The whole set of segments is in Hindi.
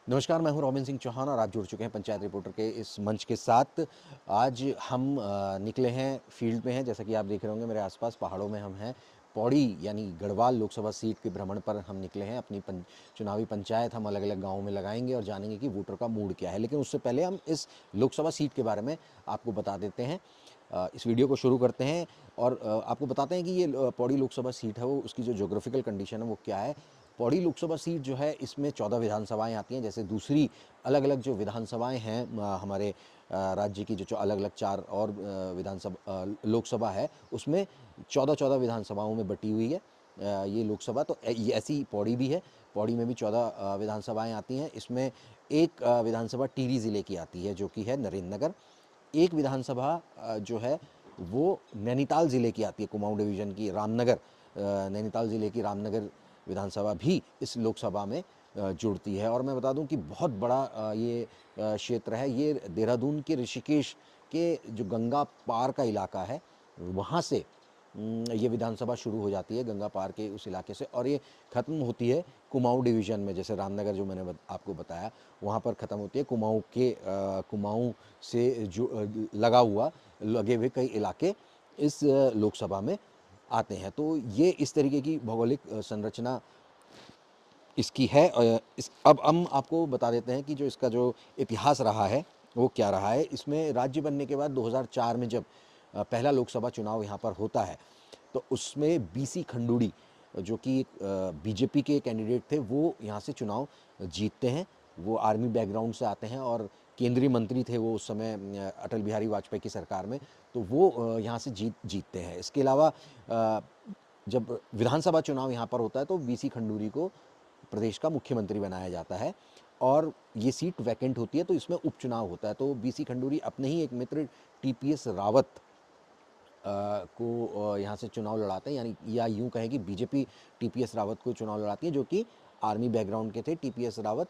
नमस्कार, मैं हूं रॉबिन सिंह चौहान और आप जुड़ चुके हैं पंचायत रिपोर्टर के इस मंच के साथ। आज हम निकले हैं, फील्ड में हैं, जैसा कि आप देख रहे होंगे मेरे आसपास पहाड़ों में हम हैं। पौड़ी यानी गढ़वाल लोकसभा सीट के भ्रमण पर हम निकले हैं। अपनी चुनावी पंचायत हम अलग अलग गाँवों में लगाएंगे और जानेंगे कि वोटर का मूड क्या है। लेकिन उससे पहले हम इस लोकसभा सीट के बारे में आपको बता देते हैं। इस वीडियो को शुरू करते हैं और आपको बताते हैं कि ये पौड़ी लोकसभा सीट है, वो उसकी जो ज्योग्राफिकल कंडीशन है वो क्या है। पौड़ी लोकसभा सीट जो है, इसमें 14 विधानसभाएं आती हैं। जैसे दूसरी अलग अलग जो विधानसभाएं हैं हमारे राज्य की, जो अलग अलग 4 और विधानसभा लोकसभा है, उसमें 14-14 विधानसभाओं में बटी हुई है ये लोकसभा। तो ये ऐसी पौड़ी भी है। पौड़ी में भी 14 विधानसभाएं आती हैं। इसमें एक विधानसभा टिहरी ज़िले की आती है, जो कि है नरेंद्र नगर। एक विधानसभा जो है वो नैनीताल ज़िले की आती है, कुमाऊं डिवीज़न की रामनगर, नैनीताल ज़िले की रामनगर विधानसभा भी इस लोकसभा में जुड़ती है। और मैं बता दूं कि बहुत बड़ा ये क्षेत्र है। ये देहरादून के ऋषिकेश के जो गंगा पार का इलाका है, वहाँ से ये विधानसभा शुरू हो जाती है, गंगा पार के उस इलाके से, और ये ख़त्म होती है कुमाऊं डिवीज़न में। जैसे रामनगर जो मैंने आपको बताया, वहाँ पर ख़त्म होती है। कुमाऊं से जो लगा हुआ लगे हुए कई इलाके इस लोकसभा में आते हैं। तो ये इस तरीके की भौगोलिक संरचना इसकी है। अब हम आपको बता देते हैं कि जो इसका जो इतिहास रहा है वो क्या रहा है। इसमें राज्य बनने के बाद 2004 में जब पहला लोकसभा चुनाव यहाँ पर होता है, तो उसमें बीसी खंडूड़ी, जो कि बीजेपी के कैंडिडेट थे, वो यहाँ से चुनाव जीतते हैं। वो आर्मी बैकग्राउंड से आते हैं और केंद्रीय मंत्री थे वो उस समय अटल बिहारी वाजपेयी की सरकार में। तो वो यहाँ से जीतते हैं। इसके अलावा जब विधानसभा चुनाव यहाँ पर होता है, तो बीसी खंडूरी को प्रदेश का मुख्यमंत्री बनाया जाता है और ये सीट वैकेंट होती है, तो इसमें उपचुनाव होता है। तो बीसी खंडूरी अपने ही एक मित्र टीपीएस रावत को यहाँ से चुनाव लड़ाते हैं, यानी या यूँ कहें कि बीजेपी टीपीएस रावत को चुनाव लड़ाती है, जो कि आर्मी बैकग्राउंड के थे टीपीएस रावत।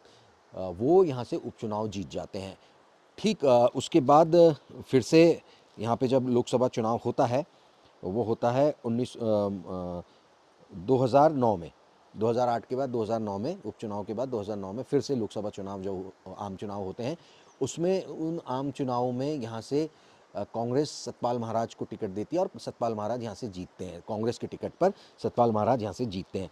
वो यहाँ से उपचुनाव जीत जाते हैं। ठीक उसके बाद फिर से यहाँ पे जब लोकसभा चुनाव होता है, वो होता है 2009 में। 2008 के बाद 2009 में, उपचुनाव के बाद 2009 में फिर से लोकसभा चुनाव जो आम चुनाव होते हैं, उसमें उन आम चुनावों में यहाँ से कांग्रेस सतपाल महाराज को टिकट देती है और सतपाल महाराज यहाँ से जीतते हैं। कांग्रेस के टिकट पर सतपाल महाराज यहाँ से जीतते हैं।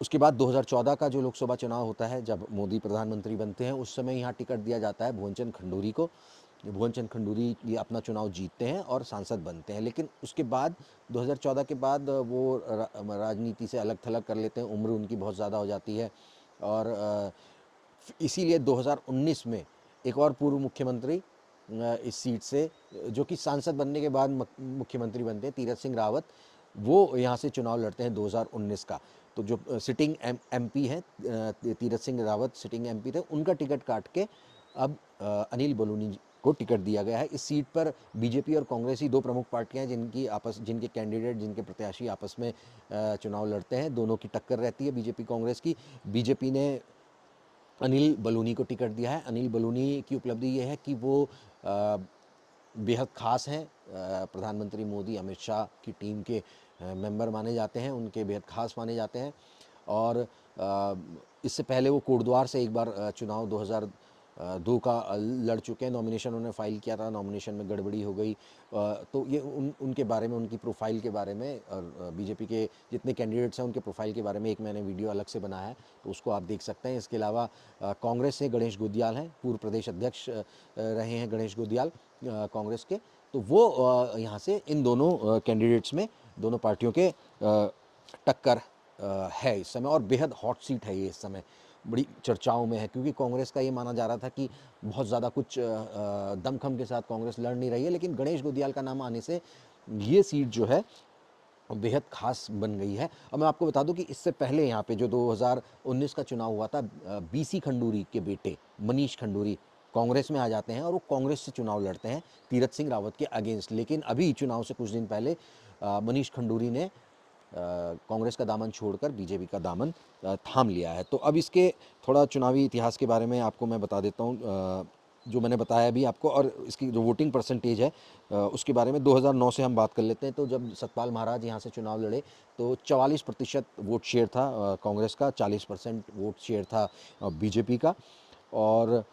उसके बाद 2014 का जो लोकसभा चुनाव होता है, जब मोदी प्रधानमंत्री बनते हैं, उस समय यहाँ टिकट दिया जाता है भुवन खंडूरी को। भुवन खंडूरी ये अपना चुनाव जीतते हैं और सांसद बनते हैं। लेकिन उसके बाद 2014 के बाद वो राजनीति से अलग थलग कर लेते हैं, उम्र उनकी बहुत ज़्यादा हो जाती है। और इसीलिए 2019 में एक और पूर्व मुख्यमंत्री इस सीट से, जो कि सांसद बनने के बाद मुख्यमंत्री बनते हैं, तीरथ सिंह रावत, वो यहाँ से चुनाव लड़ते हैं 2019 का। तो जो सिटिंग एमपी हैं, तीरथ सिंह रावत सिटिंग एमपी थे, उनका टिकट काट के अब अनिल बलूनी को टिकट दिया गया है। इस सीट पर बीजेपी और कांग्रेस ही दो प्रमुख पार्टियां हैं, जिनके कैंडिडेट, जिनके प्रत्याशी आपस में चुनाव लड़ते हैं। दोनों की टक्कर रहती है बीजेपी कांग्रेस की। बीजेपी ने अनिल बलूनी को टिकट दिया है। अनिल बलूनी की उपलब्धि ये है कि वो बेहद ख़ास हैं, प्रधानमंत्री मोदी, अमित शाह की टीम के मेंबर माने जाते हैं, उनके बेहद ख़ास माने जाते हैं। और इससे पहले वो कोटद्वार से एक बार चुनाव 2002 का लड़ चुके हैं। नॉमिनेशन उन्होंने फाइल किया था, नॉमिनेशन में गड़बड़ी हो गई। तो ये उनके बारे में, उनकी प्रोफाइल के बारे में, और बीजेपी के जितने कैंडिडेट्स हैं उनके प्रोफाइल के बारे में एक मैंने वीडियो अलग से बनाया है, तो उसको आप देख सकते हैं। इसके अलावा कांग्रेस से गणेश गोदियाल हैं, पूर्व प्रदेश अध्यक्ष रहे हैं गणेश गोदियाल कांग्रेस के। तो वो यहाँ से इन दोनों कैंडिडेट्स में, दोनों पार्टियों के टक्कर है इस समय, और बेहद हॉट सीट है ये इस समय, बड़ी चर्चाओं में है। क्योंकि कांग्रेस का ये माना जा रहा था कि बहुत ज़्यादा कुछ दमखम के साथ कांग्रेस लड़ नहीं रही है, लेकिन गणेश गोदियाल का नाम आने से ये सीट जो है बेहद खास बन गई है। और मैं आपको बता दूं कि इससे पहले यहाँ पे जो 2019 का चुनाव हुआ था, बीसी खंडूरी के बेटे मनीष खंडूरी कांग्रेस में आ जाते हैं और वो कांग्रेस से चुनाव लड़ते हैं तीरथ सिंह रावत के अगेंस्ट। लेकिन अभी चुनाव से कुछ दिन पहले मनीष खंडूरी ने कांग्रेस का दामन छोड़कर बीजेपी का दामन थाम लिया है। तो अब इसके थोड़ा चुनावी इतिहास के बारे में आपको मैं बता देता हूँ। जो मैंने बताया अभी आपको, और इसकी जो वोटिंग परसेंटेज है उसके बारे में 2009 से हम बात कर लेते हैं। तो जब सतपाल महाराज यहाँ से चुनाव लड़े तो 44% वोट शेयर था कांग्रेस का, 40% वोट शेयर था बीजेपी का। और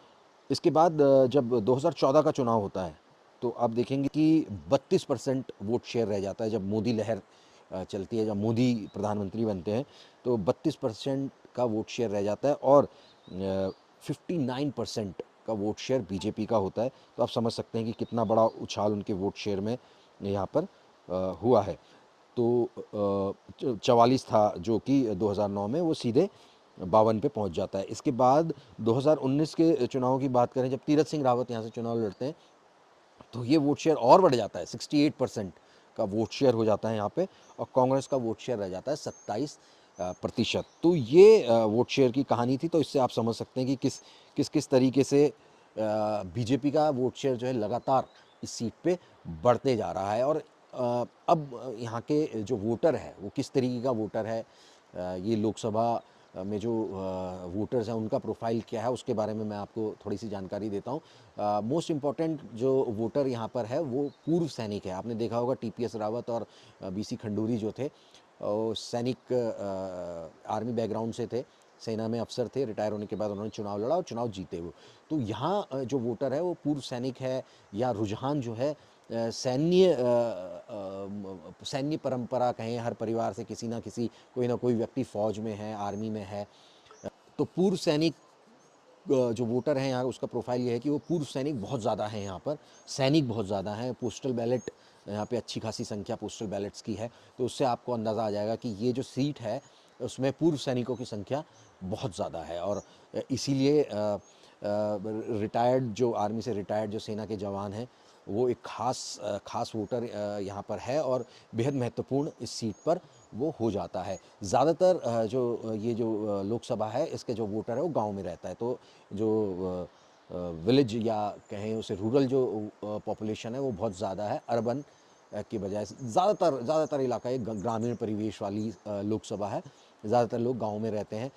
इसके बाद जब 2014 का चुनाव होता है तो आप देखेंगे कि 32% वोट शेयर रह जाता है। जब मोदी लहर चलती है, जब मोदी प्रधानमंत्री बनते हैं तो 32% का वोट शेयर रह जाता है, और 59% का वोट शेयर बीजेपी का होता है। तो आप समझ सकते हैं कि कितना बड़ा उछाल उनके वोट शेयर में यहाँ पर हुआ है। तो 44 था जो कि 2009 में, वो सीधे 52 पे पहुंच जाता है। इसके बाद 2019 के चुनाव की बात करें, जब तीरथ सिंह रावत यहाँ से चुनाव लड़ते हैं तो ये वोट शेयर और बढ़ जाता है, 68% का वोट शेयर हो जाता है यहाँ पे, और कांग्रेस का वोट शेयर रह जाता है 27%। तो ये वोट शेयर की कहानी थी। तो इससे आप समझ सकते हैं कि किस किस तरीके से बीजेपी का वोट शेयर जो है लगातार इस सीट पे बढ़ते जा रहा है। और अब यहाँ के जो वोटर है वो किस तरीके का वोटर है, ये लोकसभा में जो वोटर्स हैं उनका प्रोफाइल क्या है, उसके बारे में मैं आपको थोड़ी सी जानकारी देता हूँ। मोस्ट इम्पॉर्टेंट जो वोटर यहाँ पर है वो पूर्व सैनिक है। आपने देखा होगा टीपीएस रावत और बीसी खंडूरी जो थे, सैनिक आर्मी बैकग्राउंड से थे, सेना में अफसर थे, रिटायर होने के बाद उन्होंने चुनाव लड़ा और चुनाव जीते वो। तो यहाँ जो वोटर है वो पूर्व सैनिक है, या रुझान जो है सैन्य परंपरा कहें, हर परिवार से किसी ना किसी कोई ना कोई व्यक्ति फौज में है, आर्मी में है। तो पूर्व सैनिक जो वोटर हैं यहाँ, उसका प्रोफाइल ये है कि वो पूर्व सैनिक बहुत ज़्यादा हैं यहाँ पर, सैनिक बहुत ज़्यादा हैं। पोस्टल बैलेट यहाँ पे अच्छी खासी संख्या पोस्टल बैलेट्स की है, तो उससे आपको अंदाज़ा आ जाएगा कि ये जो सीट है उसमें पूर्व सैनिकों की संख्या बहुत ज़्यादा है। और इसीलिए रिटायर्ड जो आर्मी से रिटायर्ड जो सेना के जवान हैं वो एक खास वोटर यहाँ पर है, और बेहद महत्वपूर्ण इस सीट पर वो हो जाता है। ज़्यादातर ये जो लोकसभा है इसके जो वोटर है वो गांव में रहता है। तो जो विलेज या कहें उसे रूरल जो पॉपुलेशन है वो बहुत ज़्यादा है, अर्बन की बजाय। ज़्यादातर इलाका एक ग्रामीण परिवेश वाली लोकसभा है, ज़्यादातर लोग गांव में रहते हैं।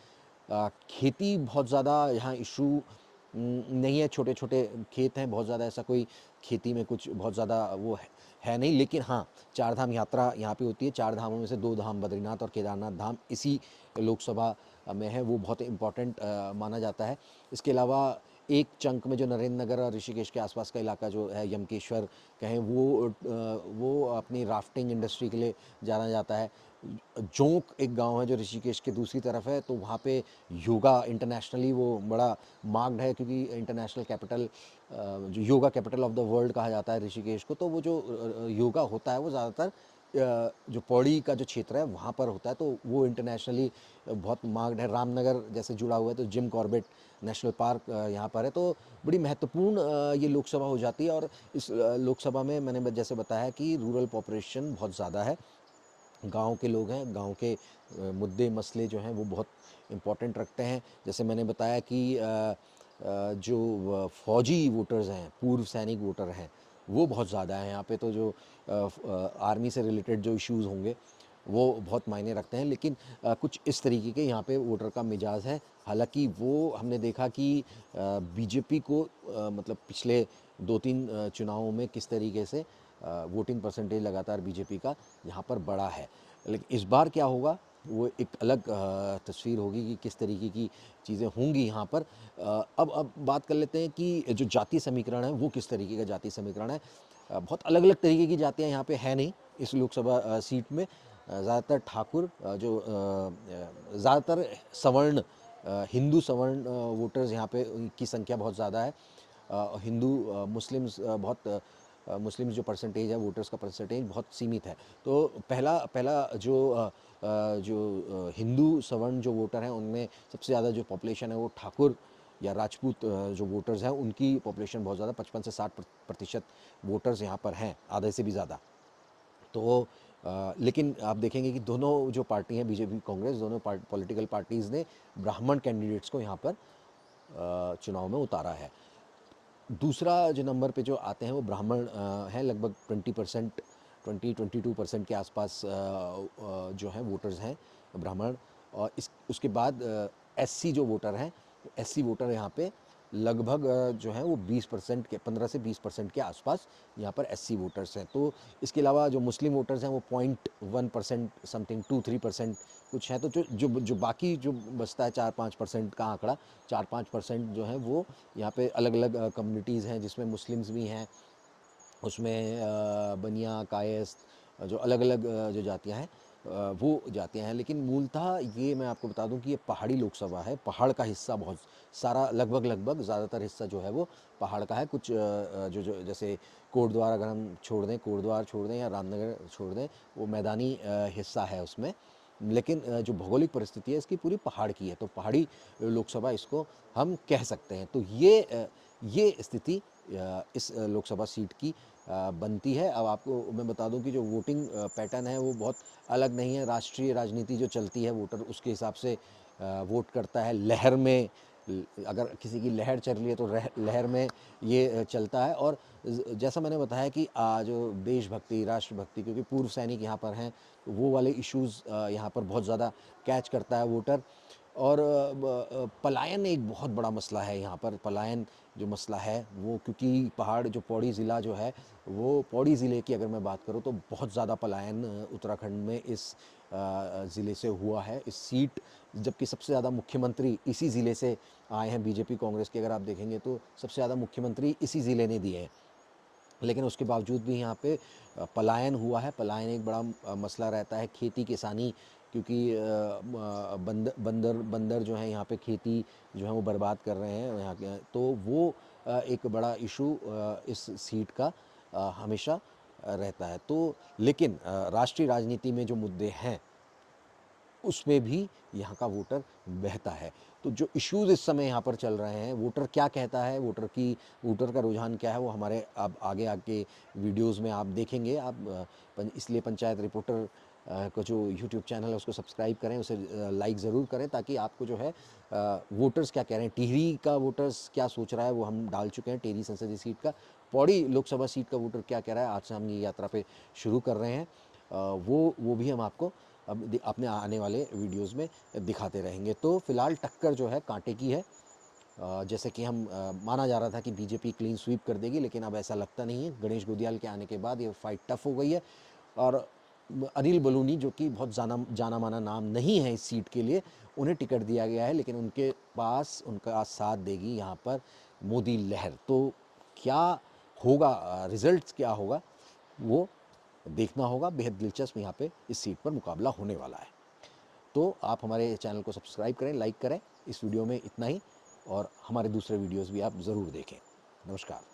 खेती बहुत ज़्यादा यहाँ इशू नहीं है, छोटे छोटे खेत हैं, बहुत ज़्यादा ऐसा कोई खेती में कुछ बहुत ज़्यादा वो है नहीं। लेकिन हाँ, चार धाम यात्रा यहाँ पे होती है। चार धामों में से दो धाम बद्रीनाथ और केदारनाथ धाम इसी लोकसभा में है, वो बहुत इम्पॉर्टेंट माना जाता है। इसके अलावा एक चंक में जो नरेंद्र नगर और ऋषिकेश के आसपास का इलाका जो है, यमकेश्वर कहें, वो अपनी राफ्टिंग इंडस्ट्री के लिए जाना जाता है। जोंक एक गांव है जो ऋषिकेश के दूसरी तरफ है, तो वहाँ पे योगा इंटरनेशनली वो बड़ा मार्क्ड है, क्योंकि इंटरनेशनल कैपिटल जो yoga capital of the world कहा जाता है ऋषिकेश को। तो वो जो योगा होता है वो ज़्यादातर जो पौड़ी का जो क्षेत्र है वहाँ पर होता है, तो वो इंटरनेशनली बहुत मार्क्ड है। रामनगर जैसे जुड़ा हुआ है, तो जिम कॉर्बेट नेशनल पार्क यहाँ पर है। तो बड़ी महत्वपूर्ण ये लोकसभा हो जाती है। और इस लोकसभा में मैंने जैसे बताया कि रूरल पॉपुलेशन बहुत ज़्यादा है, गांव के लोग हैं, गांव के मुद्दे मसले जो हैं वो बहुत इम्पोर्टेंट रखते हैं। जैसे मैंने बताया कि जो फौजी वोटर्स हैं, पूर्व सैनिक वोटर हैं, वो बहुत ज़्यादा हैं यहाँ पे। तो जो आर्मी से रिलेटेड जो इश्यूज़ होंगे वो बहुत मायने रखते हैं। लेकिन कुछ इस तरीके के यहाँ पे वोटर का मिजाज है। हालांकि वो हमने देखा कि बीजेपी को मतलब पिछले 2-3 चुनावों में किस तरीके से वोटिंग परसेंटेज लगातार बीजेपी का यहाँ पर बढ़ा है। लेकिन इस बार क्या होगा वो एक अलग तस्वीर होगी कि किस तरीके की चीज़ें होंगी यहाँ पर। अब बात कर लेते हैं कि जो जातीय समीकरण है वो किस तरीके का जातीय समीकरण है। बहुत अलग अलग तरीके की जातियाँ यहाँ पे है नहीं इस लोकसभा सीट में। ज़्यादातर ठाकुर ज़्यादातर सवर्ण हिंदू सवर्ण वोटर्स यहाँ पे की संख्या बहुत ज़्यादा है। हिंदू मुस्लिम्स मुस्लिम्स जो परसेंटेज है, वोटर्स का परसेंटेज बहुत सीमित है। तो पहला पहला जो हिंदू सवर्ण जो वोटर हैं उनमें सबसे ज़्यादा जो पॉपुलेशन है वो ठाकुर या राजपूत जो वोटर्स हैं उनकी पॉपुलेशन बहुत ज़्यादा, 55 से 60% वोटर्स यहाँ पर हैं, आधे से भी ज़्यादा। तो लेकिन आप देखेंगे कि दोनों जो पार्टी हैं, बीजेपी कांग्रेस, दोनों पॉलिटिकल पार्टीज़ ने ब्राह्मण कैंडिडेट्स को यहाँ पर चुनाव में उतारा है। दूसरा जो नंबर पे जो आते हैं वो ब्राह्मण हैं, लगभग 20%, 22% के आसपास जो हैं वोटर्स हैं ब्राह्मण। और उसके बाद एससी जो वोटर हैं, एससी वोटर यहाँ पे लगभग जो है वो 20% के 15 से 20% के आसपास यहाँ पर एससी वोटर्स हैं। तो इसके अलावा जो मुस्लिम वोटर्स हैं वो 0.1% समथिंग 2-3% कुछ है। तो जो बाकी जो बचता है 4-5% का आंकड़ा, 4-5% जो है वो यहाँ पे अलग अलग कम्युनिटीज़ हैं जिसमें मुस्लिम्स भी हैं, उसमें बनिया, कायस्थ, जो अलग अलग जो जातियाँ हैं वो जातियाँ हैं। लेकिन मूलतः ये मैं आपको बता दूं कि ये पहाड़ी लोकसभा है, पहाड़ का हिस्सा बहुत सारा, लगभग ज़्यादातर हिस्सा जो है वो पहाड़ का है। कुछ जो जो जैसे कोटद्वार अगर हम छोड़ दें, कोटद्वार छोड़ दें या रामनगर छोड़ दें, वो मैदानी हिस्सा है उसमें। लेकिन जो भौगोलिक परिस्थिति है इसकी पूरी पहाड़ की है, तो पहाड़ी लोकसभा इसको हम कह सकते हैं। तो ये स्थिति इस लोकसभा सीट की बनती है। अब आपको मैं बता दूं कि जो वोटिंग पैटर्न है वो बहुत अलग नहीं है। राष्ट्रीय राजनीति जो चलती है, वोटर उसके हिसाब से वोट करता है। लहर में अगर किसी की लहर चल रही है तो लहर में ये चलता है। और जैसा मैंने बताया कि जो देशभक्ति, राष्ट्रभक्ति, क्योंकि पूर्व सैनिक यहाँ पर हैं, तो वो वाले इश्यूज़ यहाँ पर बहुत ज़्यादा कैच करता है वोटर। और पलायन एक बहुत बड़ा मसला है यहाँ पर। पलायन जो मसला है वो, क्योंकि पहाड़ जो पौड़ी ज़िला जो है, वो पौड़ी ज़िले की अगर मैं बात करूँ तो बहुत ज़्यादा पलायन उत्तराखंड में इस ज़िले से हुआ है, इस सीट। जबकि सबसे ज़्यादा मुख्यमंत्री इसी ज़िले से आए हैं। बीजेपी कांग्रेस के अगर आप देखेंगे तो सबसे ज़्यादा मुख्यमंत्री इसी ज़िले ने दिए हैं। लेकिन उसके बावजूद भी यहाँ पे पलायन हुआ है। पलायन एक बड़ा मसला रहता है। खेती किसानी, क्योंकि बंदर जो हैं यहाँ पे खेती जो है वो बर्बाद कर रहे हैं यहाँ के, तो वो एक बड़ा इशू इस सीट का हमेशा रहता है। तो लेकिन राष्ट्रीय राजनीति में जो मुद्दे हैं उसमें भी यहाँ का वोटर बहता है। तो जो इश्यूज़ इस समय यहाँ पर चल रहे हैं, वोटर क्या कहता है, वोटर का रुझान क्या है, वो हमारे अब आगे आगे वीडियोस में आप देखेंगे। आप इसलिए पंचायत रिपोर्टर का जो यूट्यूब चैनल है उसको सब्सक्राइब करें, उसे लाइक ज़रूर करें, ताकि आपको जो है वोटर्स क्या कह रहे हैं, टिहरी का वोटर्स क्या सोच रहा है वो हम डाल चुके हैं। टिहरी संसदीय सीट का, पौड़ी लोकसभा सीट का वोटर क्या कह रहा है, आज से हम ये यात्रा पे शुरू कर रहे हैं। वो भी हम आपको अब अपने आने वाले वीडियोस में दिखाते रहेंगे। तो फिलहाल टक्कर जो है कांटे की है। जैसे कि हम माना जा रहा था कि बीजेपी क्लीन स्वीप कर देगी, लेकिन अब ऐसा लगता नहीं है। गणेश गोदियाल के आने के बाद ये फाइट टफ हो गई है। और अनिल बलूनी, जो कि बहुत जाना माना नाम नहीं है इस सीट के लिए, उन्हें टिकट दिया गया है, लेकिन उनके पास उनका साथ देगी यहाँ पर मोदी लहर। तो क्या होगा, रिजल्ट्स क्या होगा, वो देखना होगा। बेहद दिलचस्प यहाँ पे इस सीट पर मुकाबला होने वाला है। तो आप हमारे चैनल को सब्सक्राइब करें, लाइक करें। इस वीडियो में इतना ही, और हमारे दूसरे वीडियोस भी आप ज़रूर देखें। नमस्कार।